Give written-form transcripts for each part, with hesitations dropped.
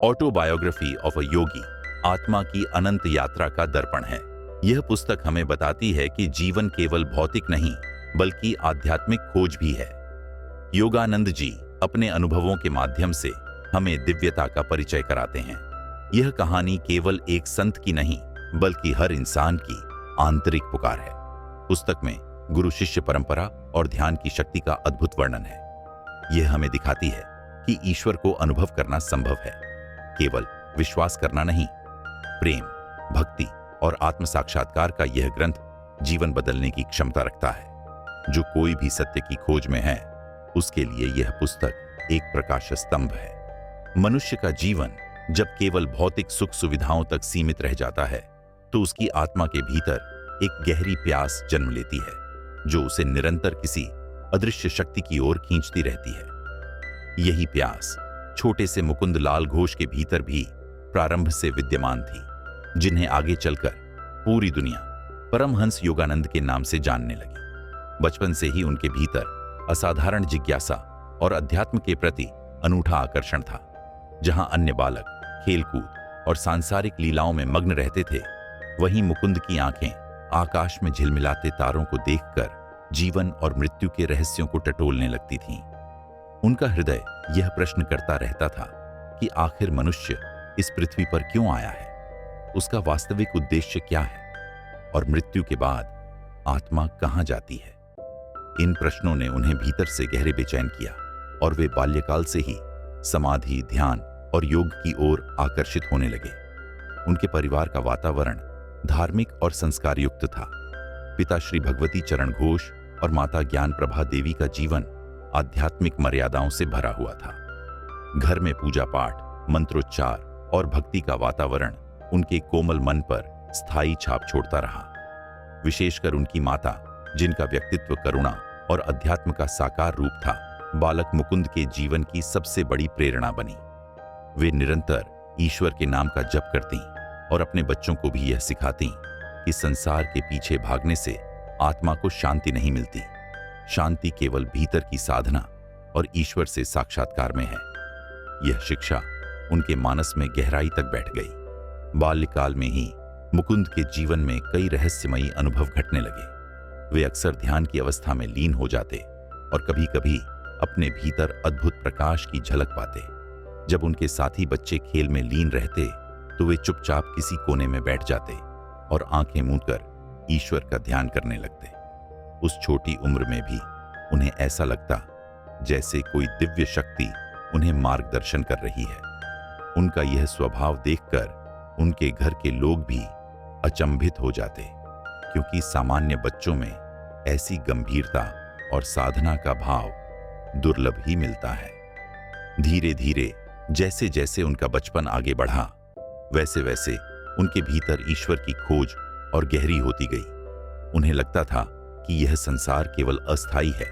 Autobiography of a योगी, आत्मा की अनंत यात्रा का दर्पण है। यह पुस्तक हमें बताती है कि जीवन केवल भौतिक नहीं बल्कि आध्यात्मिक खोज भी है। योगानंद जी अपने अनुभवों के माध्यम से हमें दिव्यता का परिचय कराते हैं। यह कहानी केवल एक संत की नहीं बल्कि हर इंसान की आंतरिक पुकार है। पुस्तक में गुरु शिष्य परंपरा और ध्यान की शक्ति का अद्भुत वर्णन है। यह हमें दिखाती है कि ईश्वर को अनुभव करना संभव है, केवल विश्वास करना नहीं। प्रेम, भक्ति और आत्म साक्षात्कार का यह ग्रंथ जीवन बदलने की क्षमता रखता है। जो कोई भी सत्य की खोज में है, उसके लिए यह पुस्तक एक प्रकाश स्तंभ है। मनुष्य का जीवन जब केवल भौतिक सुख सुविधाओं तक सीमित रह जाता है, तो उसकी आत्मा के भीतर एक गहरी प्यास जन्म लेती है, जो उसे निरंतर किसी अदृश्य शक्ति की ओर खींचती रहती है। यही प्यास छोटे से मुकुंद लाल घोष के भीतर भी प्रारंभ से विद्यमान थी, जिन्हें आगे चलकर पूरी दुनिया परमहंस योगानंद के नाम से जानने लगी। बचपन से ही उनके भीतर असाधारण जिज्ञासा और अध्यात्म के प्रति अनूठा आकर्षण था। जहां अन्य बालक खेलकूद और सांसारिक लीलाओं में मग्न रहते थे, वहीं मुकुंद की आंखें आकाश में झिलमिलाते तारों को देखकर जीवन और मृत्यु के रहस्यों को टटोलने लगती थीं। उनका हृदय यह प्रश्न करता रहता था कि आखिर मनुष्य इस पृथ्वी पर क्यों आया है, उसका वास्तविक उद्देश्य क्या है, और मृत्यु के बाद आत्मा कहां जाती है। इन प्रश्नों ने उन्हें भीतर से गहरे बेचैन किया और वे बाल्यकाल से ही समाधि, ध्यान और योग की ओर आकर्षित होने लगे। उनके परिवार का वातावरण धार्मिक और संस्कार युक्त था। पिता श्री भगवती चरण घोष और माता ज्ञान प्रभा देवी का जीवन आध्यात्मिक मर्यादाओं से भरा हुआ था। घर में पूजा पाठ, मंत्रोच्चार और भक्ति का वातावरण उनके कोमल मन पर स्थायी छाप छोड़ता रहा। विशेषकर उनकी माता, जिनका व्यक्तित्व करुणा और अध्यात्म का साकार रूप था, बालक मुकुंद के जीवन की सबसे बड़ी प्रेरणा बनी। वे निरंतर ईश्वर के नाम का जप करती और अपने बच्चों को भी यह सिखाती कि संसार के पीछे भागने से आत्मा को शांति नहीं मिलती। शांति केवल भीतर की साधना और ईश्वर से साक्षात्कार में है। यह शिक्षा उनके मानस में गहराई तक बैठ गई। बाल्यकाल में ही मुकुंद के जीवन में कई रहस्यमयी अनुभव घटने लगे। वे अक्सर ध्यान की अवस्था में लीन हो जाते और कभी-कभी अपने भीतर अद्भुत प्रकाश की झलक पाते। जब उनके साथी बच्चे खेल में लीन रहते, तो वे चुपचाप किसी कोने में बैठ जाते और आंखें मूंदकर ईश्वर का ध्यान करने लगते। उस छोटी उम्र में भी उन्हें ऐसा लगता जैसे कोई दिव्य शक्ति उन्हें मार्गदर्शन कर रही है। उनका यह स्वभाव देखकर उनके घर के लोग भी अचंभित हो जाते, क्योंकि सामान्य बच्चों में ऐसी गंभीरता और साधना का भाव दुर्लभ ही मिलता है। धीरे धीरे जैसे जैसे उनका बचपन आगे बढ़ा, वैसे वैसे उनके भीतर ईश्वर की खोज और गहरी होती गई। उन्हें लगता था कि यह संसार केवल अस्थायी है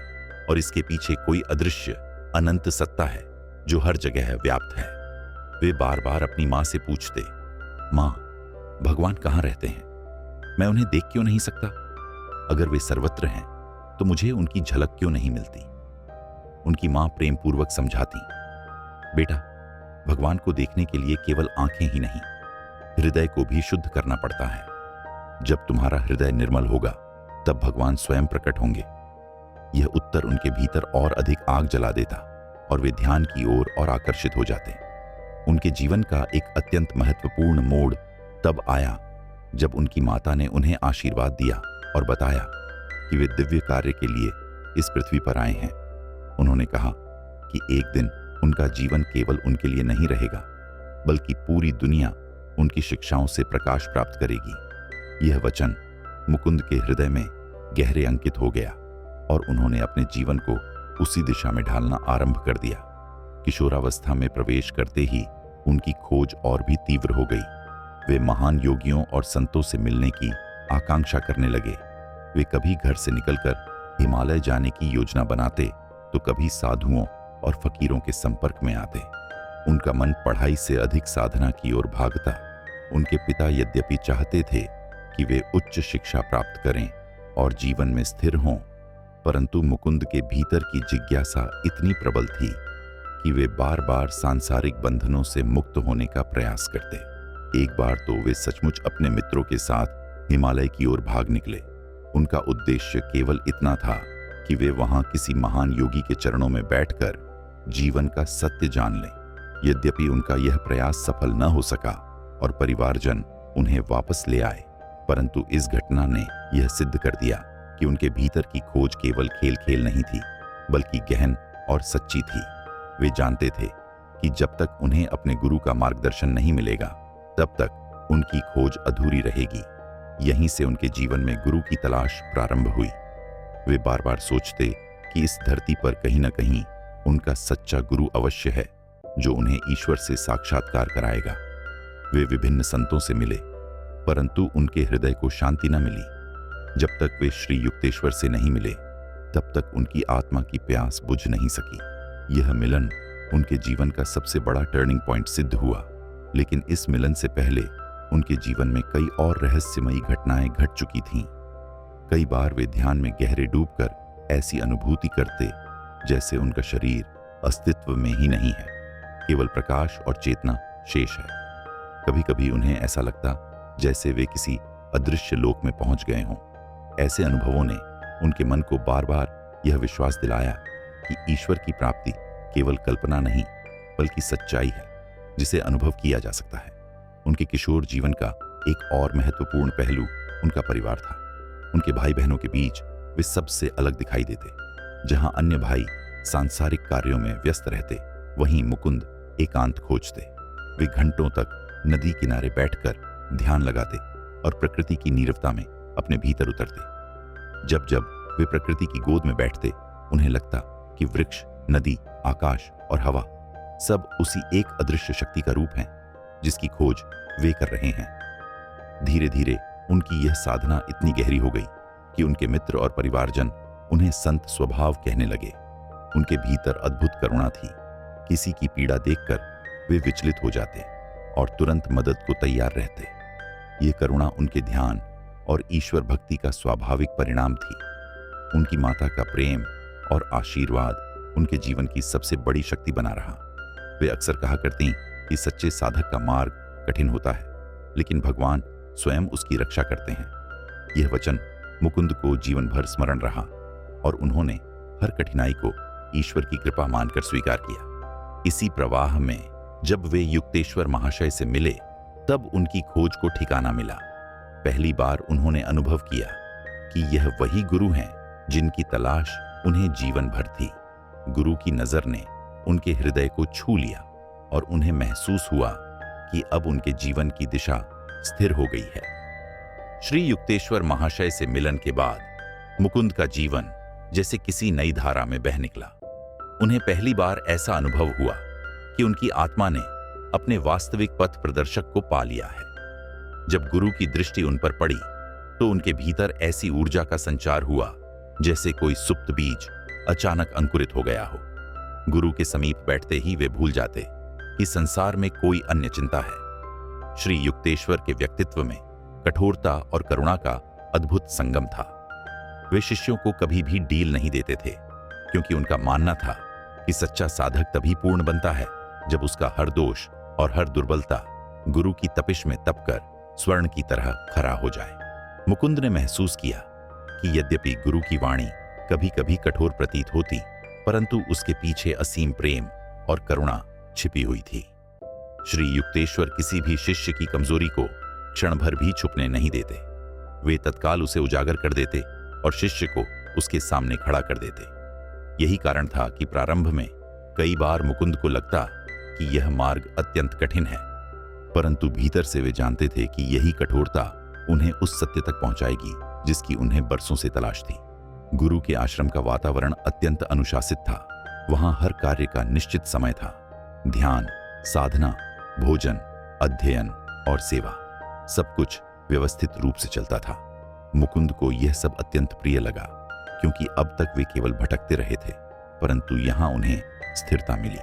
और इसके पीछे कोई अदृश्य अनंत सत्ता है जो हर जगह व्याप्त है। वे बार बार अपनी माँ से पूछते, माँ, भगवान कहाँ रहते हैं? मैं उन्हें देख क्यों नहीं सकता? अगर वे सर्वत्र हैं तो मुझे उनकी झलक क्यों नहीं मिलती? उनकी माँ प्रेम पूर्वक समझाती, बेटा, भगवान को देखने के लिए केवल आंखें ही नहीं, हृदय को भी शुद्ध करना पड़ता है। जब तुम्हारा हृदय निर्मल होगा, तब भगवान स्वयं प्रकट होंगे। यह उत्तर उनके भीतर और अधिक आग जला देता और वे ध्यान की ओर और आकर्षित हो जाते। उनके जीवन का एक अत्यंत महत्वपूर्ण मोड़ तब आया जब उनकी माता ने उन्हें आशीर्वाद दिया और बताया कि वे दिव्य कार्य के लिए इस पृथ्वी पर आए हैं। उन्होंने कहा कि एक दिन उनका जीवन केवल उनके लिए नहीं रहेगा, बल्कि पूरी दुनिया उनकी शिक्षाओं से प्रकाश प्राप्त करेगी। यह वचन मुकुंद के हृदय में गहरे अंकित हो गया और उन्होंने अपने जीवन को उसी दिशा में ढालना आरंभ कर दिया। किशोरावस्था में प्रवेश करते ही उनकी खोज और भी तीव्र हो गई। वे महान योगियों और संतों से मिलने की आकांक्षा करने लगे। वे कभी घर से निकलकर हिमालय जाने की योजना बनाते, तो कभी साधुओं और फकीरों के संपर्क में आते। उनका मन पढ़ाई से अधिक साधना की ओर भागता। उनके पिता यद्यपि चाहते थे कि वे उच्च शिक्षा प्राप्त करें और जीवन में स्थिर हों, परंतु मुकुंद के भीतर की जिज्ञासा इतनी प्रबल थी कि वे बार बार सांसारिक बंधनों से मुक्त होने का प्रयास करते। एक बार तो वे सचमुच अपने मित्रों के साथ हिमालय की ओर भाग निकले। उनका उद्देश्य केवल इतना था कि वे वहां किसी महान योगी के चरणों में बैठकर जीवन का सत्य जान लें। यद्यपि उनका यह प्रयास सफल न हो सका और परिवारजन उन्हें वापस ले आए, परंतु इस घटना ने यह सिद्ध कर दिया कि उनके भीतर की खोज केवल खेल खेल नहीं थी, बल्कि गहन और सच्ची थी। वे जानते थे कि जब तक उन्हें अपने गुरु का मार्गदर्शन नहीं मिलेगा, तब तक उनकी खोज अधूरी रहेगी। यहीं से उनके जीवन में गुरु की तलाश प्रारंभ हुई। वे बार बार सोचते कि इस धरती पर कहीं न कहीं उनका सच्चा गुरु अवश्य है, जो उन्हें ईश्वर से साक्षात्कार कराएगा। वे विभिन्न संतों से मिले, परंतु उनके हृदय को शांति न मिली। जब तक वे श्री युक्तेश्वर से नहीं मिले, तब तक उनकी आत्मा की प्यास बुझ नहीं सकी। यह मिलन उनके जीवन का सबसे बड़ा टर्निंग पॉइंट सिद्ध हुआ, लेकिन इस मिलन से पहले उनके जीवन में कई और रहस्यमयी घटनाएं घट चुकी थीं। कई बार वे ध्यान में गहरे डूबकर ऐसी अनुभूति करते जैसे उनका शरीर अस्तित्व में ही नहीं है, केवल प्रकाश और चेतना शेष है। कभी कभी उन्हें ऐसा लगता जैसे वे किसी अदृश्य लोक में पहुंच गए हों। ऐसे अनुभवों ने उनके मन को बार बार यह विश्वास दिलाया कि ईश्वर की प्राप्ति केवल कल्पना नहीं, बल्कि सच्चाई है जिसे अनुभव किया जा सकता है। उनके किशोर जीवन का एक और महत्वपूर्ण पहलू उनका परिवार था। उनके भाई बहनों के बीच वे सबसे अलग दिखाई देते। जहां अन्य भाई सांसारिक कार्यों में व्यस्त रहते, वहीं मुकुंद एकांत खोजते। वे घंटों तक नदी किनारे बैठकर ध्यान लगाते और प्रकृति की नीरवता में अपने भीतर उतरते। जब जब वे प्रकृति की गोद में बैठते, उन्हें लगता कि वृक्ष, नदी, आकाश और हवा सब उसी एक अदृश्य शक्ति का रूप हैं, जिसकी खोज वे कर रहे हैं। धीरे धीरे उनकी यह साधना इतनी गहरी हो गई कि उनके मित्र और परिवारजन उन्हें संत स्वभाव कहने लगे। उनके भीतर अद्भुत करुणा थी। किसी की पीड़ा देखकर वे विचलित हो जाते और तुरंत मदद को तैयार रहते। ये करुणा उनके ध्यान और ईश्वर भक्ति का स्वाभाविक परिणाम थी। उनकी माता का प्रेम और आशीर्वाद उनके जीवन की सबसे बड़ी शक्ति बना रहा। वे अक्सर कहा करती कि सच्चे साधक का मार्ग कठिन होता है, लेकिन भगवान स्वयं उसकी रक्षा करते हैं। यह वचन मुकुंद को जीवन भर स्मरण रहा और उन्होंने हर कठिनाई को ईश्वर की कृपा मानकर स्वीकार किया। इसी प्रवाह में जब वे युक्तेश्वर महाशय से मिले, तब उनकी खोज को ठिकाना मिला। पहली बार उन्होंने अनुभव किया कि यह वही गुरु हैं जिनकी तलाश उन्हें जीवन भर थी। गुरु की नजर ने उनके हृदय को छू लिया और उन्हें महसूस हुआ कि अब उनके जीवन की दिशा स्थिर हो गई है। श्री युक्तेश्वर महाशय से मिलन के बाद मुकुंद का जीवन जैसे किसी नई धारा में बह निकला। उन्हें पहली बार ऐसा अनुभव हुआ कि उनकी आत्मा ने अपने वास्तविक पथ प्रदर्शक को पा लिया है। जब गुरु की दृष्टि उन पर पड़ी, तो उनके भीतर ऐसी ऊर्जा का संचार हुआ जैसे कोई सुप्त बीज अचानक अंकुरित हो गया हो। गुरु के समीप बैठते ही वे भूल जाते कि संसार में कोई अन्य चिंता है। श्री युक्तेश्वर के व्यक्तित्व में कठोरता और करुणा का अद्भुत संगम था। वे शिष्यों को कभी भी डील नहीं देते थे, क्योंकि उनका मानना था कि सच्चा साधक तभी पूर्ण बनता है जब उसका हर दोष और हर दुर्बलता गुरु की तपिश में तपकर स्वर्ण की तरह खरा हो जाए। मुकुंद ने महसूस किया कि यद्यपि गुरु की वाणी कभी कभी कठोर प्रतीत होती, परंतु उसके पीछे असीम प्रेम और करुणा छिपी हुई थी। श्री युक्तेश्वर किसी भी शिष्य की कमजोरी को क्षण भर भी छुपने नहीं देते। वे तत्काल उसे उजागर कर देते और शिष्य को उसके सामने खड़ा कर देते। यही कारण था कि प्रारंभ में कई बार मुकुंद को लगता कि यह मार्ग अत्यंत कठिन है, परंतु भीतर से वे जानते थे कि यही कठोरता उन्हें उस सत्य तक पहुंचाएगी जिसकी उन्हें बरसों से तलाश थी। गुरु के आश्रम का वातावरण अत्यंत अनुशासित था। वहां हर कार्य का निश्चित समय था। ध्यान, साधना, भोजन, अध्ययन और सेवा, सब कुछ व्यवस्थित रूप से चलता था। मुकुंद को यह सब अत्यंत प्रिय लगा, क्योंकि अब तक वे केवल भटकते रहे थे, परंतु यहां उन्हें स्थिरता मिली।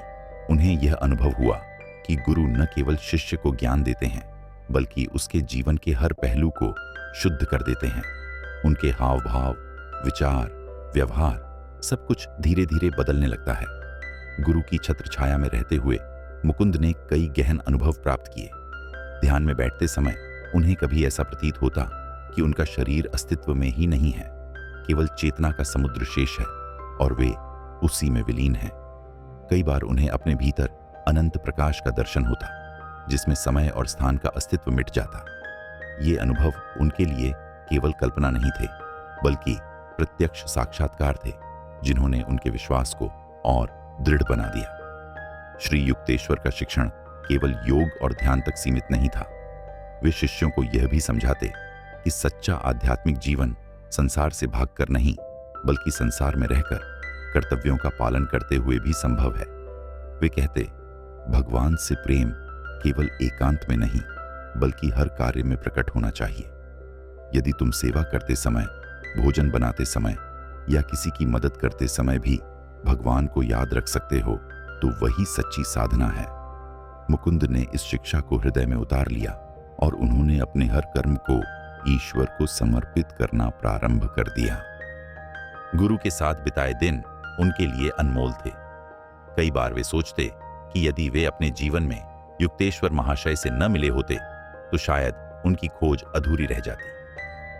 उन्हें यह अनुभव हुआ कि गुरु न केवल शिष्य को ज्ञान देते हैं, बल्कि उसके जीवन के हर पहलू को शुद्ध कर देते हैं। उनके हाव भाव, विचार, व्यवहार सब कुछ धीरे धीरे बदलने लगता है। गुरु की छत्र छाया में रहते हुए मुकुंद ने कई गहन अनुभव प्राप्त किए। ध्यान में बैठते समय उन्हें कभी ऐसा प्रतीत होता कि उनका शरीर अस्तित्व में ही नहीं है, केवल चेतना का समुद्र शेष है और वे उसी में विलीन हैं। कई बार उन्हें अपने भीतर अनंत प्रकाश का दर्शन होता, जिसमें समय और स्थान का अस्तित्व मिट जाता। ये अनुभव उनके लिए केवल कल्पना नहीं थे, बल्कि प्रत्यक्ष साक्षात्कार थे, जिन्होंने उनके विश्वास को और दृढ़ बना दिया। श्री युक्तेश्वर का शिक्षण केवल योग और ध्यान तक सीमित नहीं था। वे शिष्यों को यह भी समझाते कि सच्चा आध्यात्मिक जीवन संसार से भागकर नहीं, बल्कि संसार में रहकर कर्तव्यों का पालन करते हुए भी संभव है। वे कहते, भगवान से प्रेम केवल एकांत में नहीं, बल्कि हर कार्य में प्रकट होना चाहिए। यदि तुम सेवा करते समय, भोजन बनाते समय या किसी की मदद करते समय भी भगवान को याद रख सकते हो, तो वही सच्ची साधना है। मुकुंद ने इस शिक्षा को हृदय में उतार लिया और उन्होंने अपने हर कर्म को ईश्वर को समर्पित करना प्रारंभ कर दिया। गुरु के साथ बिताए दिन उनके लिए अनमोल थे। कई बार वे सोचते कि यदि वे अपने जीवन में युक्तेश्वर महाशय से न मिले होते तो शायद उनकी खोज अधूरी रह जाती।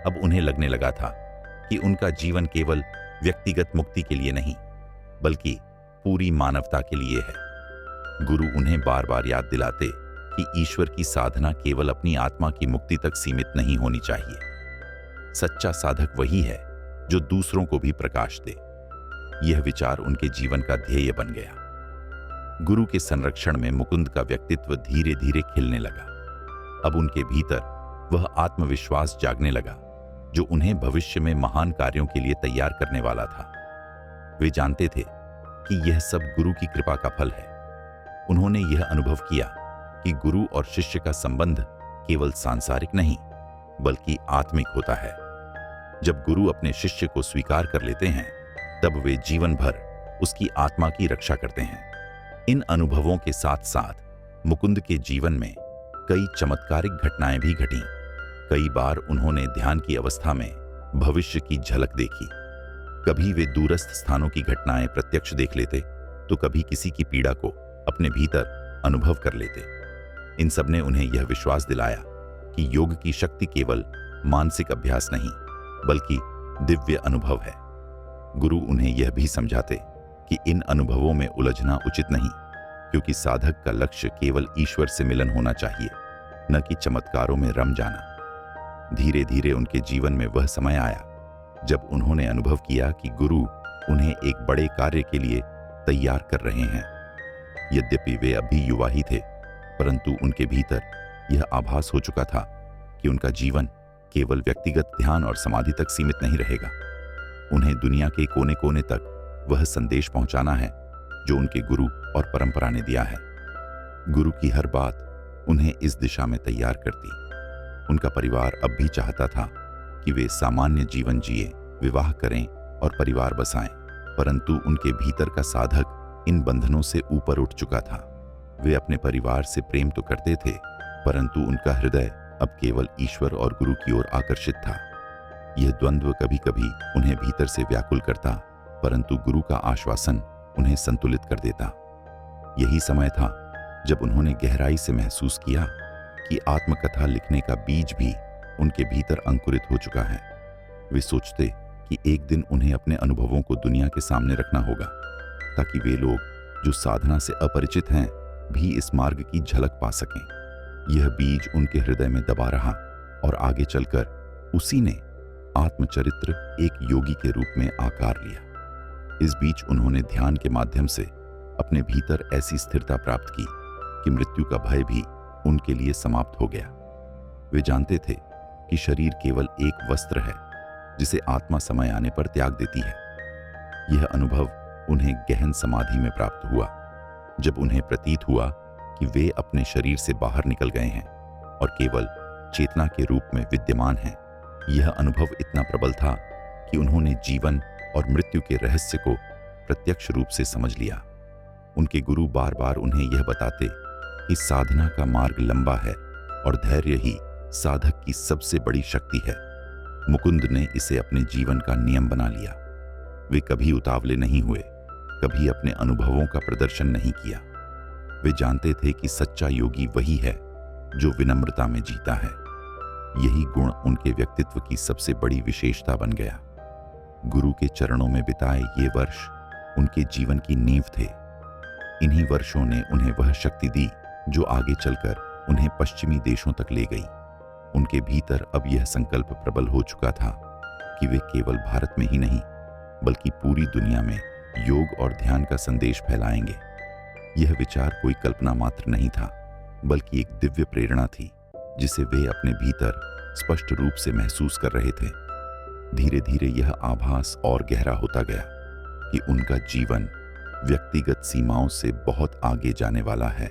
अब उन्हें लगने लगा था कि उनका जीवन केवल व्यक्तिगत मुक्ति के लिए नहीं, बल्कि पूरी मानवता के लिए है। गुरु उन्हें बार बार याद दिलाते कि ईश्वर की साधना केवल अपनी आत्मा की मुक्ति तक सीमित नहीं होनी चाहिए। सच्चा साधक वही है जो दूसरों को भी प्रकाश दे। यह विचार उनके जीवन का ध्येय बन गया। गुरु के संरक्षण में मुकुंद का व्यक्तित्व धीरे धीरे खिलने लगा। अब उनके भीतर वह आत्मविश्वास जागने लगा जो उन्हें भविष्य में महान कार्यों के लिए तैयार करने वाला था। वे जानते थे कि यह सब गुरु की कृपा का फल है। उन्होंने यह अनुभव किया कि गुरु और शिष्य का संबंध केवल सांसारिक नहीं, बल्कि आत्मिक होता है। जब गुरु अपने शिष्य को स्वीकार कर लेते हैं, तब वे जीवन भर उसकी आत्मा की रक्षा करते हैं। इन अनुभवों के साथ साथ मुकुंद के जीवन में कई चमत्कारिक घटनाएं भी घटीं। कई बार उन्होंने ध्यान की अवस्था में भविष्य की झलक देखी। कभी वे दूरस्थ स्थानों की घटनाएं प्रत्यक्ष देख लेते, तो कभी किसी की पीड़ा को अपने भीतर अनुभव कर लेते। इन सब ने उन्हें यह विश्वास दिलाया कि योग की शक्ति केवल मानसिक अभ्यास नहीं, बल्कि दिव्य अनुभव है। गुरु उन्हें यह भी समझाते कि इन अनुभवों में उलझना उचित नहीं, क्योंकि साधक का लक्ष्य केवल ईश्वर से मिलन होना चाहिए, न कि चमत्कारों में रम जाना। धीरे धीरे उनके जीवन में वह समय आया जब उन्होंने अनुभव किया कि गुरु उन्हें एक बड़े कार्य के लिए तैयार कर रहे हैं। यद्यपि वे अभी युवा ही थे, परंतु उनके भीतर यह आभास हो चुका था कि उनका जीवन केवल व्यक्तिगत ध्यान और समाधि तक सीमित नहीं रहेगा। उन्हें दुनिया के कोने कोने तक वह संदेश पहुंचाना है जो उनके गुरु और परंपरा ने दिया है। गुरु की हर बात उन्हें इस दिशा में तैयार करती। उनका परिवार अब भी चाहता था कि वे सामान्य जीवन जिए, विवाह करें और परिवार बसाएं, परंतु उनके भीतर का साधक इन बंधनों से ऊपर उठ चुका था। वे अपने परिवार से प्रेम तो करते थे, परंतु उनका हृदय अब केवल ईश्वर और गुरु की ओर आकर्षित था। यह द्वंद्व कभी कभी उन्हें भीतर से व्याकुल करता, परंतु गुरु का आश्वासन उन्हें संतुलित कर देता। यही समय था जब उन्होंने गहराई से महसूस किया कि आत्मकथा लिखने का बीज भी उनके भीतर अंकुरित हो चुका है। वे सोचते कि एक दिन उन्हें अपने अनुभवों को दुनिया के सामने रखना होगा, ताकि वे लोग जो साधना से अपरिचित हैं भी इस मार्ग की झलक पा सकें। यह बीज उनके हृदय में दबा रहा और आगे चलकर उसी ने आत्मचरित्र एक योगी के रूप में आकार लिया। इस बीच उन्होंने ध्यान के माध्यम से अपने भीतर ऐसी स्थिरता प्राप्त की कि मृत्यु का भय भी उनके लिए समाप्त हो गया। वे जानते थे कि शरीर केवल एक वस्त्र है जिसे आत्मा समय आने पर त्याग देती है। यह अनुभव उन्हें गहन समाधि में प्राप्त हुआ, जब उन्हें प्रतीत हुआ कि वे अपने शरीर से बाहर निकल गए हैं और केवल चेतना के रूप में विद्यमान हैं। यह अनुभव इतना प्रबल था कि उन्होंने जीवन और मृत्यु के रहस्य को प्रत्यक्ष रूप से समझ लिया। उनके गुरु बार बार उन्हें यह बताते कि साधना का मार्ग लंबा है और धैर्य ही साधक की सबसे बड़ी शक्ति है। मुकुंद ने इसे अपने जीवन का नियम बना लिया। वे कभी उतावले नहीं हुए, कभी अपने अनुभवों का प्रदर्शन नहीं किया। वे जानते थे कि सच्चा योगी वही है जो विनम्रता में जीता है। यही गुण उनके व्यक्तित्व की सबसे बड़ी विशेषता बन गया। गुरु के चरणों में बिताए ये वर्ष उनके जीवन की नींव थे। इन्हीं वर्षों ने उन्हें वह शक्ति दी जो आगे चलकर उन्हें पश्चिमी देशों तक ले गई। उनके भीतर अब यह संकल्प प्रबल हो चुका था कि वे केवल भारत में ही नहीं बल्कि पूरी दुनिया में योग और ध्यान का संदेश फैलाएंगे। यह विचार कोई कल्पना मात्र नहीं था बल्कि एक दिव्य प्रेरणा थी जिसे वे अपने भीतर स्पष्ट रूप से महसूस कर रहे थे। धीरे धीरे यह आभास और गहरा होता गया कि उनका जीवन व्यक्तिगत सीमाओं से बहुत आगे जाने वाला है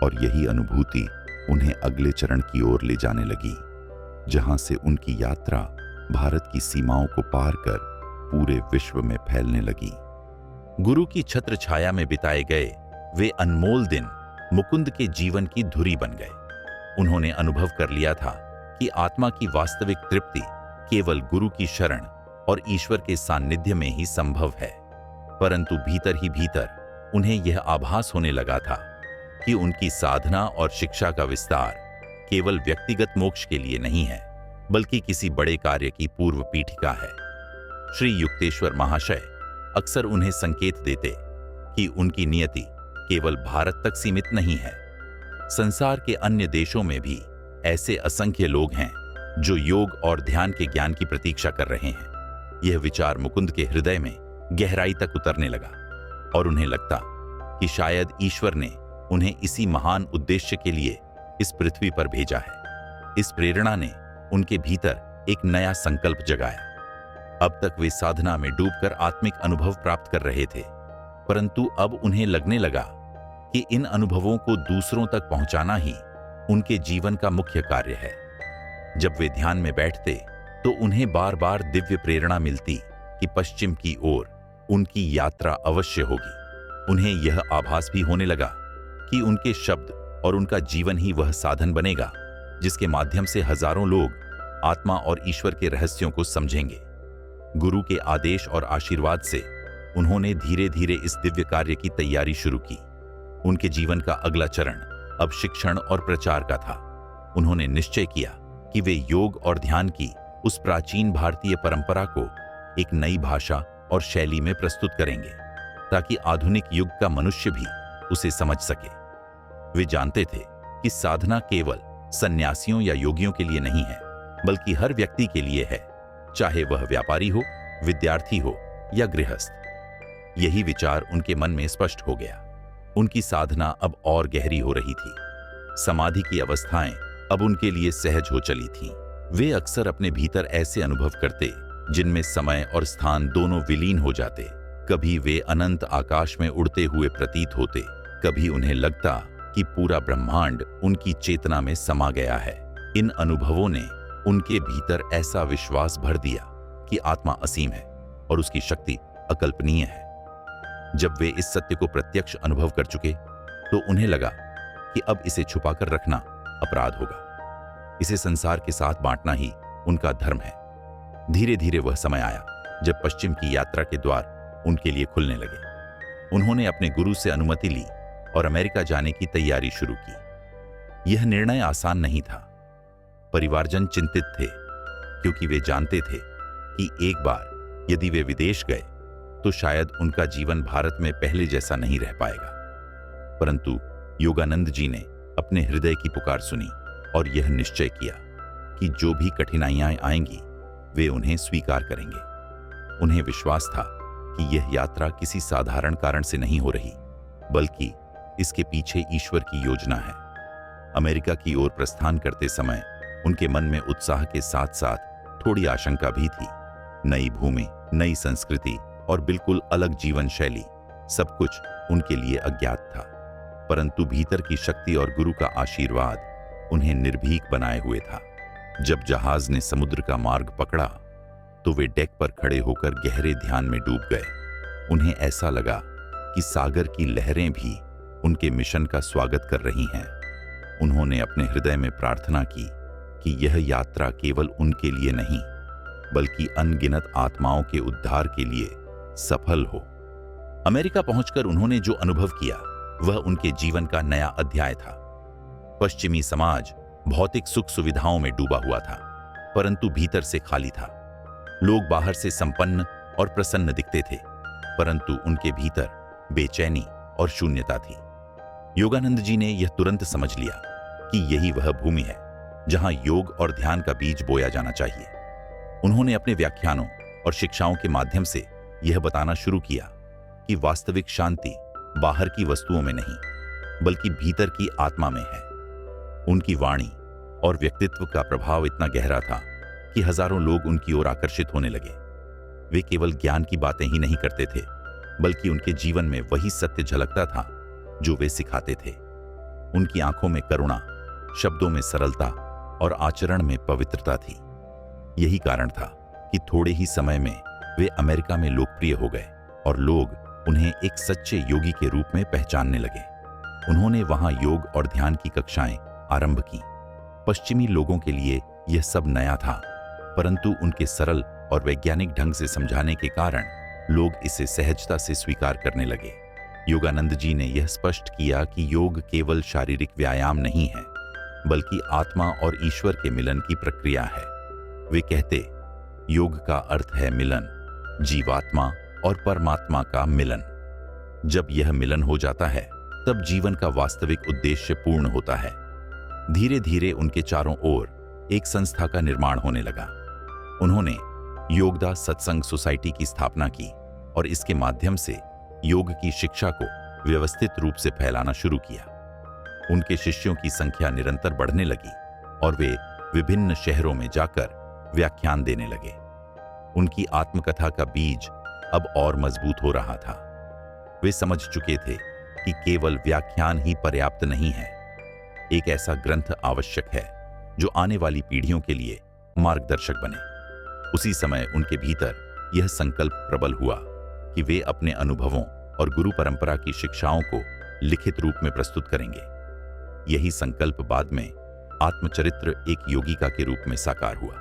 और यही अनुभूति उन्हें अगले चरण की ओर ले जाने लगी, जहां से उनकी यात्रा भारत की सीमाओं को पार कर पूरे विश्व में फैलने लगी। गुरु की छत्र छाया में बिताए गए वे अनमोल दिन मुकुंद के जीवन की धुरी बन गए। उन्होंने अनुभव कर लिया था कि आत्मा की वास्तविक तृप्ति केवल गुरु की शरण और ईश्वर के सान्निध्य में ही संभव है। परंतु भीतर ही भीतर उन्हें यह आभास होने लगा था कि उनकी साधना और शिक्षा का विस्तार केवल व्यक्तिगत मोक्ष के लिए नहीं है बल्कि किसी बड़े कार्य की पूर्व पीठिका है। श्री युक्तेश्वर महाशय अक्सर उन्हें संकेत देते कि उनकी नियति केवल भारत तक सीमित नहीं है। संसार के अन्य देशों में भी ऐसे असंख्य लोग हैं जो योग और ध्यान के ज्ञान की प्रतीक्षा कर रहे हैं। यह विचार मुकुंद के हृदय में गहराई तक उतरने लगा और उन्हें लगता कि शायद ईश्वर ने उन्हें इसी महान उद्देश्य के लिए इस पृथ्वी पर भेजा है। इस प्रेरणा ने उनके भीतर एक नया संकल्प जगाया। अब तक वे साधना में डूबकर आत्मिक अनुभव प्राप्त कर रहे थे, परंतु अब उन्हें लगने लगा कि इन अनुभवों को दूसरों तक पहुंचाना ही उनके जीवन का मुख्य कार्य है। जब वे ध्यान में बैठते तो उन्हें बार बार दिव्य प्रेरणा मिलती कि पश्चिम की ओर उनकी यात्रा अवश्य होगी। उन्हें यह आभास भी होने लगा कि उनके शब्द और उनका जीवन ही वह साधन बनेगा जिसके माध्यम से हजारों लोग आत्मा और ईश्वर के रहस्यों को समझेंगे। गुरु के आदेश और आशीर्वाद से उन्होंने धीरे धीरे इस दिव्य कार्य की तैयारी शुरू की। उनके जीवन का अगला चरण अब शिक्षण और प्रचार का था। उन्होंने निश्चय किया कि वे योग और ध्यान की उस प्राचीन भारतीय परंपरा को एक नई भाषा और शैली में प्रस्तुत करेंगे ताकि आधुनिक युग का मनुष्य भी उसे समझ सके। वे जानते थे कि साधना केवल सन्यासियों या योगियों के लिए नहीं है बल्कि हर व्यक्ति के लिए है, चाहे वह व्यापारी हो, विद्यार्थी हो या गृहस्थ। यही विचार उनके मन में स्पष्ट हो गया। उनकी साधना अब और गहरी हो रही थी। समाधि की अवस्थाएं अब उनके लिए सहज हो चली थीं। वे अक्सर अपने भीतर ऐसे अनुभव करते जिनमें समय और स्थान दोनों विलीन हो जाते। कभी वे अनंत आकाश में उड़ते हुए प्रतीत होते, कभी उन्हें लगता कि पूरा ब्रह्मांड उनकी चेतना में समा गया है। इन अनुभवों ने उनके भीतर ऐसा विश्वास भर दिया कि आत्मा असीम है और उसकी शक्ति अकल्पनीय है। जब वे इस सत्य को प्रत्यक्ष अनुभव कर चुके तो उन्हें लगा कि अब इसे छुपाकर रखना अपराध होगा। इसे संसार के साथ बांटना ही उनका धर्म है। धीरे धीरे वह समय आया जब पश्चिम की यात्रा के द्वार उनके लिए खुलने लगे। उन्होंने अपने गुरु से अनुमति ली और अमेरिका जाने की तैयारी शुरू की। यह निर्णय आसान नहीं था। परिवारजन चिंतित थे क्योंकि वे जानते थे कि एक बार यदि वे विदेश गए तो शायद उनका जीवन भारत में पहले जैसा नहीं रह पाएगा। परंतु योगानंद जी ने अपने हृदय की पुकार सुनी और यह निश्चय किया कि जो भी कठिनाइयां आएंगी वे उन्हें स्वीकार करेंगे। उन्हें विश्वास था कि यह यात्रा किसी साधारण कारण से नहीं हो रही बल्कि इसके पीछे ईश्वर की योजना है। अमेरिका की ओर प्रस्थान करते समय उनके मन में उत्साह के साथ साथ थोड़ी आशंका भी थी। नई भूमि, नई संस्कृति और बिल्कुल अलग जीवन शैली, सब कुछ उनके लिए अज्ञात था। परंतु भीतर की शक्ति और गुरु का आशीर्वाद उन्हें निर्भीक बनाए हुए था। जब जहाज ने समुद्र का मार्ग पकड़ा तो वे डेक पर खड़े होकर गहरे ध्यान में डूब गए। उन्हें ऐसा लगा कि सागर की लहरें भी उनके मिशन का स्वागत कर रही हैं। उन्होंने अपने हृदय में प्रार्थना की कि यह यात्रा केवल उनके लिए नहीं बल्कि अनगिनत आत्माओं के उद्धार के लिए सफल हो। अमेरिका पहुंचकर उन्होंने जो अनुभव किया वह उनके जीवन का नया अध्याय था। पश्चिमी समाज भौतिक सुख सुविधाओं में डूबा हुआ था, परंतु भीतर से खाली था। लोग बाहर से संपन्न और प्रसन्न दिखते थे, परंतु उनके भीतर बेचैनी और शून्यता थी। योगानंद जी ने यह तुरंत समझ लिया कि यही वह भूमि है जहां योग और ध्यान का बीज बोया जाना चाहिए। उन्होंने अपने व्याख्यानों और शिक्षाओं के माध्यम से यह बताना शुरू किया कि वास्तविक शांति बाहर की वस्तुओं में नहीं, बल्कि भीतर की आत्मा में है। उनकी वाणी और व्यक्तित्व का प्रभाव इतना गहरा था कि हजारों लोग उनकी ओर आकर्षित होने लगे। वे केवल ज्ञान की बातें ही नहीं करते थे, बल्कि उनके जीवन में वही सत्य झलकता था जो वे सिखाते थे। उनकी आंखों में करुणा, शब्दों में सरलता और आचरण में पवित्रता थी। यही कारण था कि थोड़े ही समय में वे अमेरिका में लोकप्रिय हो गए और लोग उन्हें एक सच्चे योगी के रूप में पहचानने लगे। उन्होंने वहां योग और ध्यान की कक्षाएं आरंभ की। पश्चिमी लोगों के लिए यह सब नया था, परंतु उनके सरल और वैज्ञानिक ढंग से समझाने के कारण लोग इसे सहजता से स्वीकार करने लगे। योगानंद जी ने यह स्पष्ट किया कि योग केवल शारीरिक व्यायाम नहीं है, बल्कि आत्मा और ईश्वर के मिलन की प्रक्रिया है। वे कहते, योग का अर्थ है मिलन, जीवात्मा और परमात्मा का मिलन। जब यह मिलन हो जाता है, तब जीवन का वास्तविक उद्देश्य पूर्ण होता है। धीरे धीरे उनके चारों ओर एक संस्था का निर्माण होने लगा। उन्होंने योगदा सत्संग सोसाइटी की स्थापना की और इसके माध्यम से योग की शिक्षा को व्यवस्थित रूप से फैलाना शुरू किया। उनके शिष्यों की संख्या निरंतर बढ़ने लगी और वे विभिन्न शहरों में जाकर व्याख्यान देने लगे। उनकी आत्मकथा का बीज अब और मजबूत हो रहा था। वे समझ चुके थे कि केवल व्याख्यान ही पर्याप्त नहीं है। एक ऐसा ग्रंथ आवश्यक है जो आने वाली पीढ़ियों के लिए मार्गदर्शक बने। उसी समय उनके भीतर यह संकल्प प्रबल हुआ कि वे अपने अनुभवों और गुरु परंपरा की शिक्षाओं को लिखित रूप में प्रस्तुत करेंगे। यही संकल्प बाद में आत्मचरित्र एक योगिका के रूप में साकार हुआ।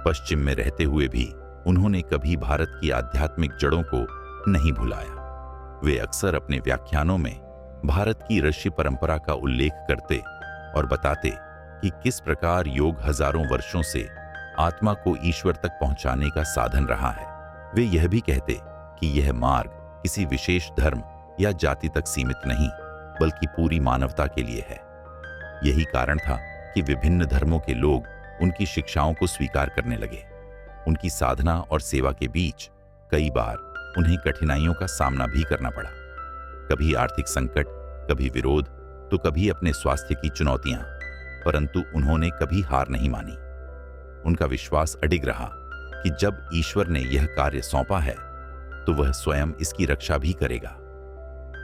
पश्चिम में रहते हुए भी उन्होंने कभी भारत की आध्यात्मिक जड़ों को नहीं भुलाया। वे अक्सर अपने व्याख्यानों में भारत की ऋषि परंपरा का उल्लेख करते और बताते कि किस प्रकार योग हजारों वर्षों से आत्मा को ईश्वर तक पहुंचाने का साधन रहा है। वे यह भी कहते कि यह मार्ग किसी विशेष धर्म या जाति तक सीमित नहीं, बल्कि पूरी मानवता के लिए है। यही कारण था कि विभिन्न धर्मों के लोग उनकी शिक्षाओं को स्वीकार करने लगे। उनकी साधना और सेवा के बीच कई बार उन्हें कठिनाइयों का सामना भी करना पड़ा। कभी आर्थिक संकट, कभी विरोध, तो कभी अपने स्वास्थ्य की चुनौतियां, परंतु उन्होंने कभी हार नहीं मानी। उनका विश्वास अडिग रहा कि जब ईश्वर ने यह कार्य सौंपा है तो वह स्वयं इसकी रक्षा भी करेगा।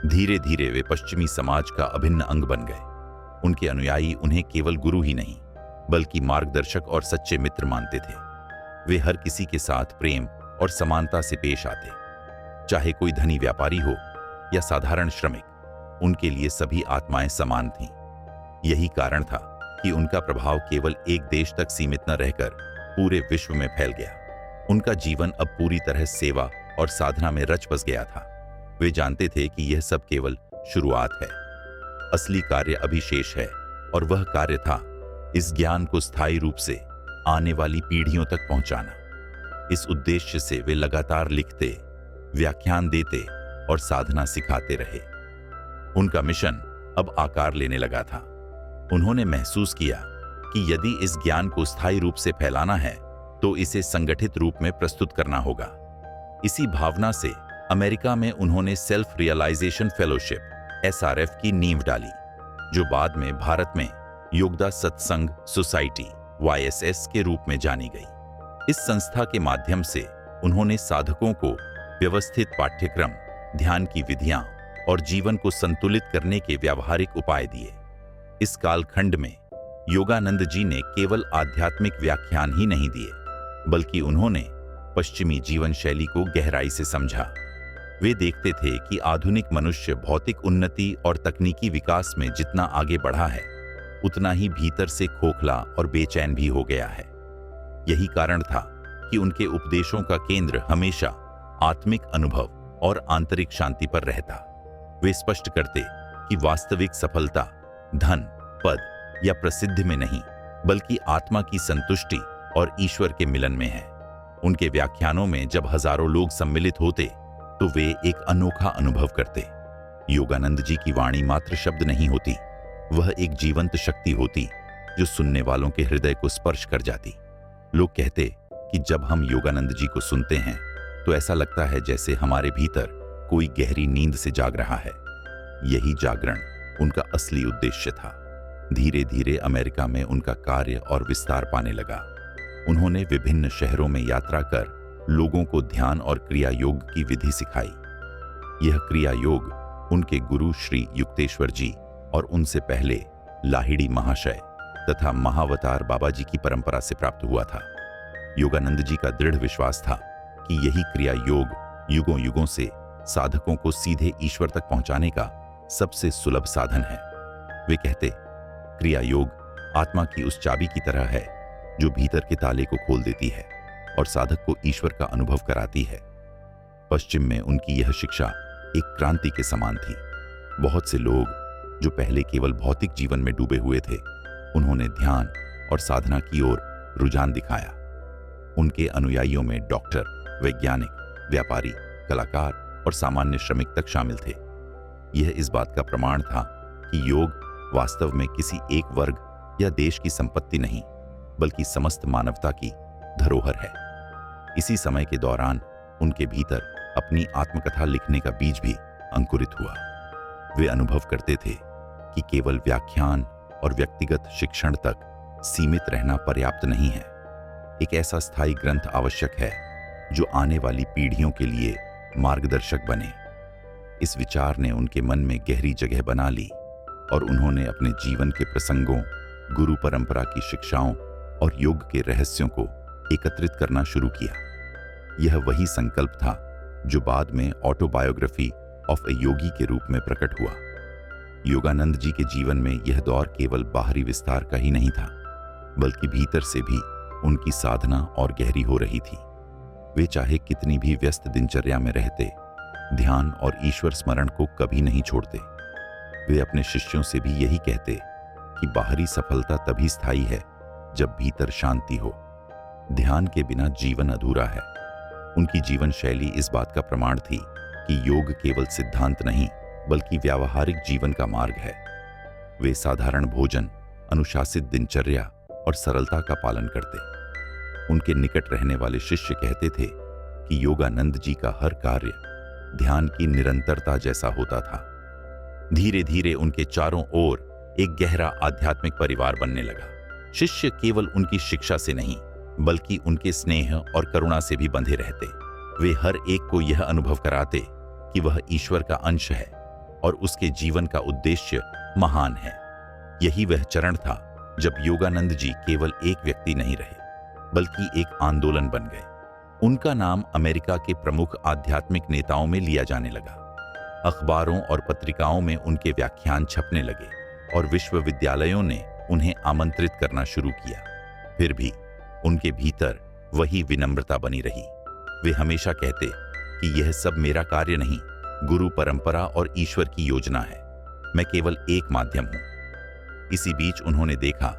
धीरे धीरे वे पश्चिमी समाज का अभिन्न अंग बन गए। उनके अनुयायी उन्हें केवल गुरु ही नहीं, बल्कि मार्गदर्शक और सच्चे मित्र मानते थे। वे हर किसी के साथ प्रेम और समानता से पेश आते, चाहे कोई धनी व्यापारी हो या साधारण श्रमिक। उनके लिए सभी आत्माएं समान थीं। यही कारण था कि उनका प्रभाव केवल एक देश तक सीमित न रहकर पूरे विश्व में फैल गया। उनका जीवन अब पूरी तरह सेवा और साधना में रच बस गया था। वे जानते थे कि यह सब केवल शुरुआत है। असली कार्य अभी शेष है, और वह कार्य था इस ज्ञान को स्थायी रूप से आने वाली पीढ़ियों तक पहुंचाना। इस उद्देश्य से वे लगातार लिखते, व्याख्यान देते और साधना सिखाते रहे। उनका मिशन अब आकार लेने लगा था। उन्होंने महसूस किया कि यदि इस ज्ञान को स्थायी रूप से फैलाना है तो इसे संगठित रूप में प्रस्तुत करना होगा। इसी भावना से अमेरिका में उन्होंने सेल्फ रियलाइजेशन फेलोशिप SRF की नींव डाली, जो बाद में भारत में योगदा सत्संग सोसाइटी YSS के रूप में जानी गई। इस संस्था के माध्यम से उन्होंने साधकों को व्यवस्थित पाठ्यक्रम, ध्यान की विधियां और जीवन को संतुलित करने के व्यावहारिक उपाय दिए। इस कालखंड में योगानंद जी ने केवल आध्यात्मिक व्याख्यान ही नहीं दिए, बल्कि उन्होंने पश्चिमी जीवन शैली को गहराई से समझा। वे देखते थे कि आधुनिक मनुष्य भौतिक उन्नति और तकनीकी विकास में जितना आगे बढ़ा है, उतना ही भीतर से खोखला और बेचैन भी हो गया है। यही कारण था कि उनके उपदेशों का केंद्र हमेशा आत्मिक अनुभव और आंतरिक शांति पर रहता। वे स्पष्ट करते कि वास्तविक सफलता धन, पद या प्रसिद्धि में नहीं, बल्कि आत्मा की संतुष्टि और ईश्वर के मिलन में है। उनके व्याख्यानों में जब हजारों लोग सम्मिलित होते तो वे एक अनोखा अनुभव करते। योगानंद जी की वाणी मात्र शब्द नहीं होती, वह एक जीवंत शक्ति होती जो सुनने वालों के हृदय को स्पर्श कर जाती। लोग कहते कि जब हम योगानंद जी को सुनते हैं तो ऐसा लगता है जैसे हमारे भीतर कोई गहरी नींद से जाग रहा है। यही जागरण उनका असली उद्देश्य था। धीरे धीरे अमेरिका में उनका कार्य और विस्तार पाने लगा। उन्होंने विभिन्न शहरों में यात्रा कर लोगों को ध्यान और क्रिया योग की विधि सिखाई। यह क्रिया योग उनके गुरु श्री युक्तेश्वर जी और उनसे पहले लाहिड़ी महाशय तथा महावतार बाबा जी की परंपरा से प्राप्त हुआ था। योगानंद जी का दृढ़ विश्वास था कि यही क्रिया योग युगों युगों से साधकों को सीधे ईश्वर तक पहुंचाने का सबसे सुलभ साधन है। वे कहते, क्रिया योग आत्मा की उस चाबी की तरह है जो भीतर के ताले को खोल देती है और साधक को ईश्वर का अनुभव कराती है। पश्चिम में उनकी यह शिक्षा एक क्रांति के समान थी। बहुत से लोग जो पहले केवल भौतिक जीवन में डूबे हुए थे, उन्होंने ध्यान और साधना की ओर रुझान दिखाया। उनके अनुयायियों में डॉक्टर, वैज्ञानिक, व्यापारी, कलाकार और सामान्य श्रमिक तक शामिल थे। यह इस बात का प्रमाण था कि योग वास्तव में किसी एक वर्ग या देश की संपत्ति नहीं, बल्कि समस्त मानवता की धरोहर है। इसी समय के दौरान उनके भीतर अपनी आत्मकथा लिखने का बीज भी अंकुरित हुआ। वे अनुभव करते थे कि केवल व्याख्यान और व्यक्तिगत शिक्षण तक सीमित रहना पर्याप्त नहीं है। एक ऐसा स्थायी ग्रंथ आवश्यक है जो आने वाली पीढ़ियों के लिए मार्गदर्शक बने। इस विचार ने उनके मन में गहरी जगह बना ली और उन्होंने अपने जीवन के प्रसंगों, गुरु परंपरा की शिक्षाओं और योग के रहस्यों को एकत्रित करना शुरू किया। यह वही संकल्प था जो बाद में ऑटोबायोग्राफी ऑफ ए योगी के रूप में प्रकट हुआ। योगानंद जी के जीवन में यह दौर केवल बाहरी विस्तार का ही नहीं था, बल्कि भीतर से भी उनकी साधना और गहरी हो रही थी। वे चाहे कितनी भी व्यस्त दिनचर्या में रहते, ध्यान और ईश्वर स्मरण को कभी नहीं छोड़ते। वे अपने शिष्यों से भी यही कहते कि बाहरी सफलता तभी स्थायी है जब भीतर शांति हो। ध्यान के बिना जीवन अधूरा है। उनकी जीवन शैली इस बात का प्रमाण थी कि योग केवल सिद्धांत नहीं, बल्कि व्यावहारिक जीवन का मार्ग है। वे साधारण भोजन, अनुशासित दिनचर्या और सरलता का पालन करते। उनके निकट रहने वाले शिष्य कहते थे कि योगानंद जी का हर कार्य ध्यान की निरंतरता जैसा होता था। धीरे धीरे उनके चारों ओर एक गहरा आध्यात्मिक परिवार बनने लगा। शिष्य केवल उनकी शिक्षा से नहीं, बल्कि उनके स्नेह और करुणा से भी बंधे रहते। वे हर एक को यह अनुभव कराते कि वह ईश्वर का अंश है और उसके जीवन का उद्देश्य महान है। यही वह चरण था जब योगानंद जी केवल एक व्यक्ति नहीं रहे, बल्कि एक आंदोलन बन गए। उनका नाम अमेरिका के प्रमुख आध्यात्मिक नेताओं में लिया जाने लगा। अखबारों और पत्रिकाओं में उनके व्याख्यान छपने लगे और विश्वविद्यालयों ने उन्हें आमंत्रित करना शुरू किया। फिर भी उनके भीतर वही विनम्रता बनी रही। वे हमेशा कहते कि यह सब मेरा कार्य नहीं, गुरु परंपरा और ईश्वर की योजना है। मैं केवल एक माध्यम हूं। इसी बीच उन्होंने देखा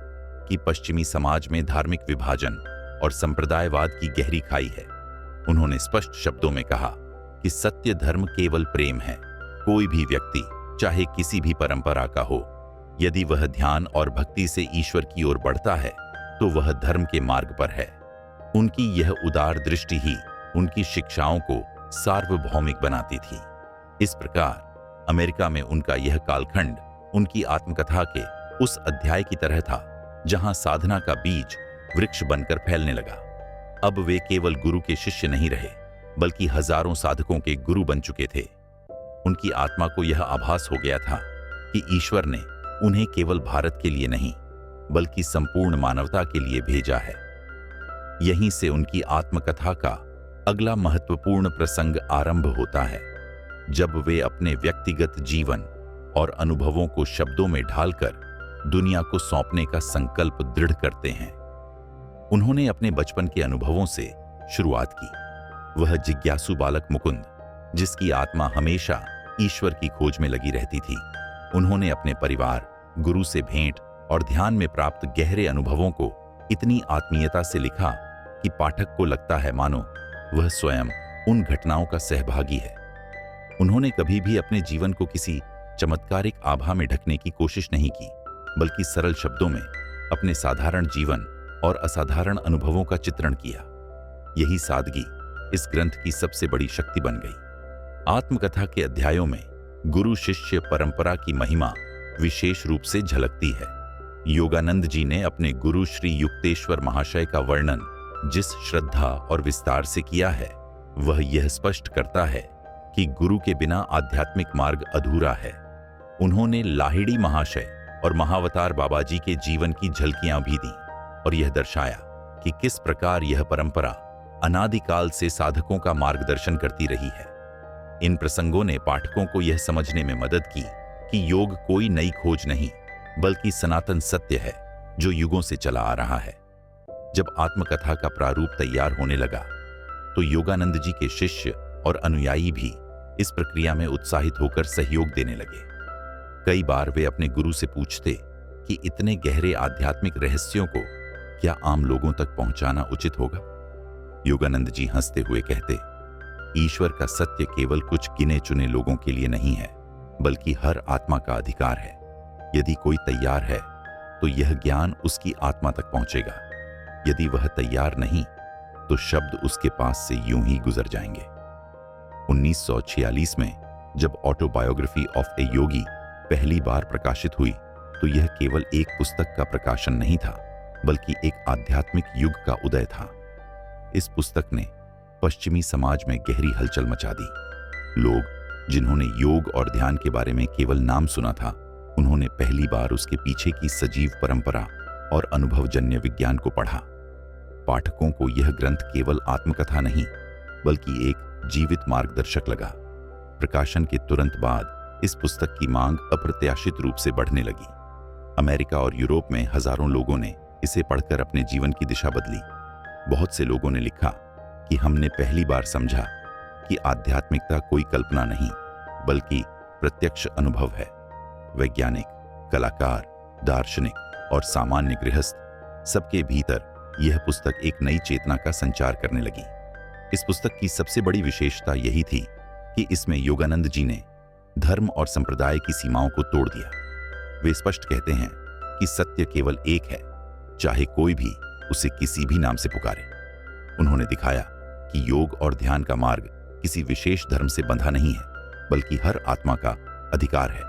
कि पश्चिमी समाज में धार्मिक विभाजन और संप्रदायवाद की गहरी खाई है। उन्होंने स्पष्ट शब्दों में कहा कि सत्य धर्म केवल प्रेम है। कोई भी व्यक्ति, चाहे किसी भी परंपरा का हो, यदि वह ध्यान और भक्ति से ईश्वर की ओर बढ़ता है तो वह धर्म के मार्ग पर है। उनकी यह उदार दृष्टि ही उनकी शिक्षाओं को सार्वभौमिक बनाती थी। इस प्रकार अमेरिका में उनका यह कालखंड उनकी आत्मकथा के उस अध्याय की तरह था जहां साधना का बीज वृक्ष बनकर फैलने लगा। अब वे केवल गुरु के शिष्य नहीं रहे, बल्कि हजारों साधकों के गुरु बन चुके थे। उनकी आत्मा को यह आभास हो गया था कि ईश्वर ने उन्हें केवल भारत के लिए नहीं, बल्कि संपूर्ण मानवता के लिए भेजा है। यहीं से उनकी आत्मकथा का अगला महत्वपूर्ण प्रसंग आरंभ होता है, जब वे अपने व्यक्तिगत जीवन और अनुभवों को शब्दों में ढालकर दुनिया को सौंपने का संकल्प दृढ़ करते हैं। उन्होंने अपने बचपन के अनुभवों से शुरुआत की। वह जिज्ञासु बालक मुकुंद, जिसकी आत्मा हमेशा ईश्वर की खोज में लगी रहती थी। उन्होंने अपने परिवार, गुरु से भेंट और ध्यान में प्राप्त गहरे अनुभवों को इतनी आत्मीयता से लिखा कि पाठक को लगता है मानो वह स्वयं उन घटनाओं का सहभागी है। उन्होंने कभी भी अपने जीवन को किसी चमत्कारिक आभा में ढकने की कोशिश नहीं की, बल्कि सरल शब्दों में अपने साधारण जीवन और असाधारण अनुभवों का चित्रण किया। यही सादगी इस ग्रंथ की सबसे बड़ी शक्ति बन गई। आत्मकथा के अध्यायों में गुरु शिष्य परंपरा की महिमा विशेष रूप से झलकती है। योगानंद जी ने अपने गुरु श्री युक्तेश्वर महाशय का वर्णन जिस श्रद्धा और विस्तार से किया है, वह यह स्पष्ट करता है कि गुरु के बिना आध्यात्मिक मार्ग अधूरा है। उन्होंने लाहिड़ी महाशय और महावतार बाबा जी के जीवन की झलकियां भी दी और यह दर्शाया कि किस प्रकार यह परंपरा अनादिकाल से साधकों का मार्गदर्शन करती रही है। इन प्रसंगों ने पाठकों को यह समझने में मदद की कि योग कोई नई खोज नहीं, बल्कि सनातन सत्य है जो युगों से चला आ रहा है। जब आत्मकथा का प्रारूप तैयार होने लगा तो योगानंद जी के शिष्य और अनुयायी भी इस प्रक्रिया में उत्साहित होकर सहयोग देने लगे। कई बार वे अपने गुरु से पूछते कि इतने गहरे आध्यात्मिक रहस्यों को क्या आम लोगों तक पहुंचाना उचित होगा। योगानंद जी हंसते हुए कहते, ईश्वर का सत्य केवल कुछ गिने चुने लोगों के लिए नहीं है, बल्कि हर आत्मा का अधिकार है। यदि कोई तैयार है तो यह ज्ञान उसकी आत्मा तक पहुंचेगा। यदि वह तैयार नहीं तो शब्द उसके पास से यूं ही गुजर जाएंगे। 1946 में जब ऑटोबायोग्राफी ऑफ ए योगी पहली बार प्रकाशित हुई तो यह केवल एक पुस्तक का प्रकाशन नहीं था, बल्कि एक आध्यात्मिक युग का उदय था। इस पुस्तक ने पश्चिमी समाज में गहरी हलचल मचा दी। लोग जिन्होंने योग और ध्यान के बारे में केवल नाम सुना था, उन्होंने पहली बार उसके पीछे की सजीव परंपरा और अनुभवजन्य विज्ञान को पढ़ा। पाठकों को यह ग्रंथ केवल आत्मकथा नहीं, बल्कि एक जीवित मार्गदर्शक लगा। प्रकाशन के तुरंत बाद इस पुस्तक की मांग अप्रत्याशित रूप से बढ़ने लगी। अमेरिका और यूरोप में हजारों लोगों ने इसे पढ़कर अपने जीवन की दिशा बदली। बहुत से लोगों ने लिखा कि हमने पहली बार समझा कि आध्यात्मिकता कोई कल्पना नहीं, बल्कि प्रत्यक्ष अनुभव है। वैज्ञानिक, कलाकार, दार्शनिक और सामान्य गृहस्थ सबके भीतर यह पुस्तक एक नई चेतना का संचार करने लगी। इस पुस्तक की सबसे बड़ी विशेषता यही थी कि इसमें योगानंद जी ने धर्म और संप्रदाय की सीमाओं को तोड़ दिया। वे स्पष्ट कहते हैं कि सत्य केवल एक है, चाहे कोई भी उसे किसी भी नाम से पुकारे। उन्होंने दिखाया कि योग और ध्यान का मार्ग किसी विशेष धर्म से बंधा नहीं है, बल्कि हर आत्मा का अधिकार है।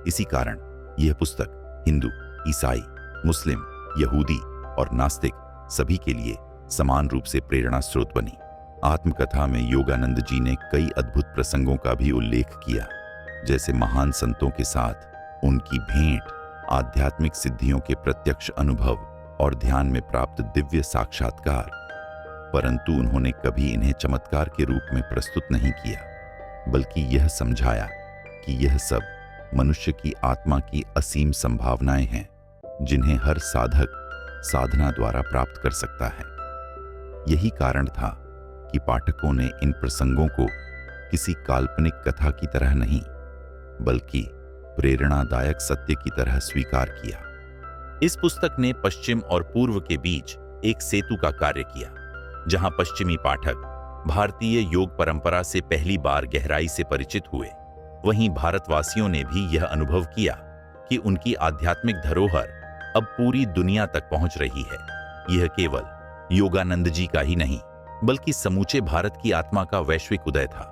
इसी कारण यह पुस्तक हिंदू, ईसाई, मुस्लिम, यहूदी और नास्तिक सभी के लिए समान रूप से प्रेरणा स्रोत बनी। आत्मकथा में योगानंद जी ने कई अद्भुत प्रसंगों का भी उल्लेख किया, जैसे महान संतों के साथ उनकी भेंट, आध्यात्मिक सिद्धियों के प्रत्यक्ष अनुभव और ध्यान में प्राप्त दिव्य साक्षात्कार। परंतु उन्होंने कभी इन्हें चमत्कार के रूप में प्रस्तुत नहीं किया, बल्कि यह समझाया कि यह सब मनुष्य की आत्मा की असीम संभावनाएं हैं, जिन्हें हर साधक साधना द्वारा प्राप्त कर सकता है। यही कारण था कि पाठकों ने इन प्रसंगों को किसी काल्पनिक कथा की तरह नहीं, बल्कि प्रेरणादायक सत्य की तरह स्वीकार किया। इस पुस्तक ने पश्चिम और पूर्व के बीच एक सेतु का कार्य किया, जहां पश्चिमी पाठक भारतीय योग परंपरा से पहली बार गहराई से परिचित हुए, वहीं भारतवासियों ने भी यह अनुभव किया कि उनकी आध्यात्मिक धरोहर अब पूरी दुनिया तक पहुंच रही है। यह केवल योगानंद जी का ही नहीं, बल्कि समूचे भारत की आत्मा का वैश्विक उदय था।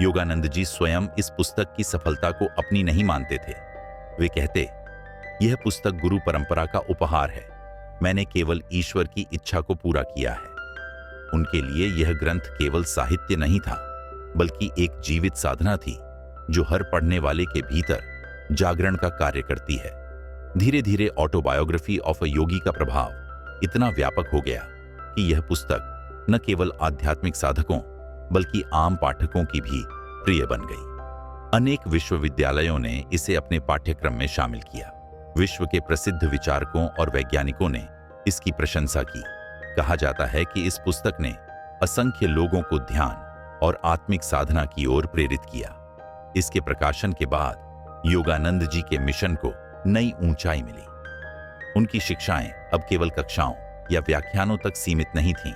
योगानंद जी स्वयं इस पुस्तक की सफलता को अपनी नहीं मानते थे। वे कहते, यह पुस्तक गुरु परंपरा का उपहार है, मैंने केवल ईश्वर की इच्छा को पूरा किया है। उनके लिए यह ग्रंथ केवल साहित्य नहीं था, बल्कि एक जीवित साधना थी जो हर पढ़ने वाले के भीतर जागरण का कार्य करती है। धीरे धीरे ऑटोबायोग्राफी ऑफ अ योगी का प्रभाव इतना व्यापक हो गया कि यह पुस्तक न केवल आध्यात्मिक साधकों बल्कि आम पाठकों की भी प्रिय बन गई। अनेक विश्वविद्यालयों ने इसे अपने पाठ्यक्रम में शामिल किया। विश्व के प्रसिद्ध विचारकों और वैज्ञानिकों ने इसकी प्रशंसा की। कहा जाता है कि इस पुस्तक ने असंख्य लोगों को ध्यान और आत्मिक साधना की ओर प्रेरित किया। इसके प्रकाशन के बाद योगानंद जी के मिशन को नई ऊंचाई मिली। उनकी शिक्षाएं अब केवल कक्षाओं या व्याख्यानों तक सीमित नहीं थीं,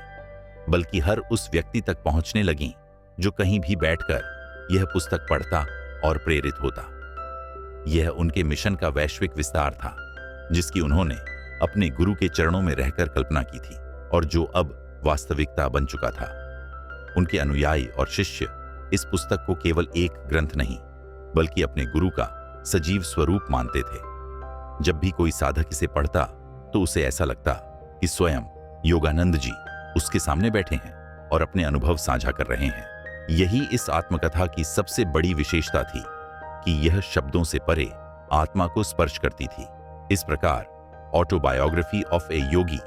बल्कि हर उस व्यक्ति तक पहुंचने लगीं जो कहीं भी बैठकर यह पुस्तक पढ़ता और प्रेरित होता। यह उनके मिशन का वैश्विक विस्तार था, जिसकी उन्होंने अपने गुरु के चरणों में रहकर कल्पना की थी और जो अब वास्तविकता बन चुका था। उनके अनुयायी और शिष्य इस पुस्तक को केवल एक ग्रंथ नहीं, बल्कि अपने गुरु का सजीव स्वरूप मानते थे। जब भी कोई साधक इसे पढ़ता तो उसे ऐसा लगता कि स्वयं योगानंद जी उसके सामने बैठे हैं और अपने अनुभव साझा कर रहे हैं। यही इस आत्मकथा की सबसे बड़ी विशेषता थी कि यह शब्दों से परे आत्मा को स्पर्श करती थी। इस प्रकार ऑटोबायोग्राफी ऑफ ए योगी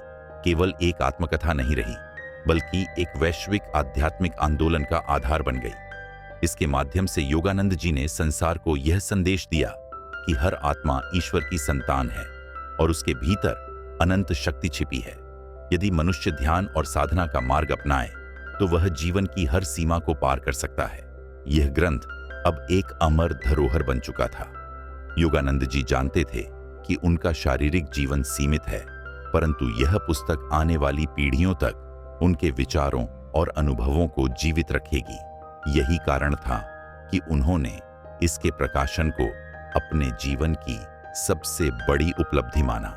केवल एक आत्मकथा नहीं रही, बल्कि एक वैश्विक आध्यात्मिक आंदोलन का आधार बन गई। इसके माध्यम से योगानंद जी ने संसार को यह संदेश दिया कि हर आत्मा ईश्वर की संतान है और उसके भीतर अनंत शक्ति छिपी है। यदि मनुष्य ध्यान और साधना का मार्ग अपनाए तो वह जीवन की हर सीमा को पार कर सकता है। यह ग्रंथ अब एक अमर धरोहर बन चुका था। योगानंद जी जानते थे कि उनका शारीरिक जीवन सीमित है, परंतु यह पुस्तक आने वाली पीढ़ियों तक उनके विचारों और अनुभवों को जीवित रखेगी। यही कारण था कि उन्होंने इसके प्रकाशन को अपने जीवन की सबसे बड़ी उपलब्धि माना।